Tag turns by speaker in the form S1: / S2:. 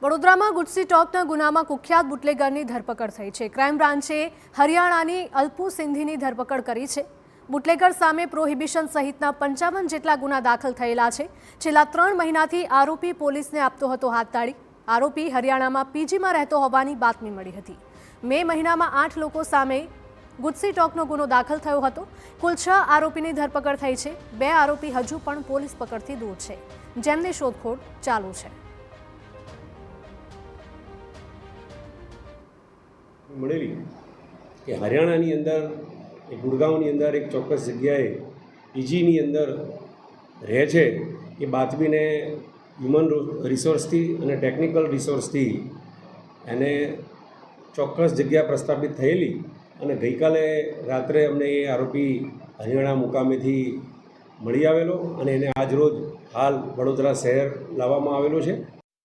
S1: વડોદરામાં ગુજસી ટોકના ગુનામાં કુખ્યાત બુટલેગરની ધરપકડ થઈ છે। ક્રાઇમ બ્રાન્ચે હરિયાણાની અલ્પુ સિંધીની ધરપકડ કરી છે। બુટલેગર સામે પ્રોહિબિશન સહિતના 55 જેટલા ગુના દાખલ થયેલા છે। છેલ્લા 3 મહિનાથી આરોપી પોલીસને આપતો હતો હાથતાળી। આરોપી હરિયાણામાં પીજીમાં રહેતો હોવાની બાતમી મળી હતી। મે મહિનામાં 8 લોકો સામે ગુજસી ટોકનો ગુનો દાખલ થયો હતો। કુલ 6 આરોપીની ધરપકડ થઈ છે। 2 આરોપી હજુ પણ પોલીસ પકડથી દૂર છે, જેમની શોધખોળ ચાલુ છે।
S2: મળેલી કે હરિયાણાની અંદર ગુડગાંવની અંદર એક ચોક્કસ જગ્યાએ પીજીની અંદર રહે છે એ બાતમીને હ્યુમન રિસોર્સથી અને ટેકનિકલ રિસોર્સથી એને ચોક્કસ જગ્યા પ્રસ્થાપિત થયેલી અને ગઈકાલે રાત્રે અમને એ આરોપી હરિયાણા મુકામેથી મળી આવેલો અને એને આજરોજ હાલ વડોદરા શહેર લાવવામાં આવેલો છે।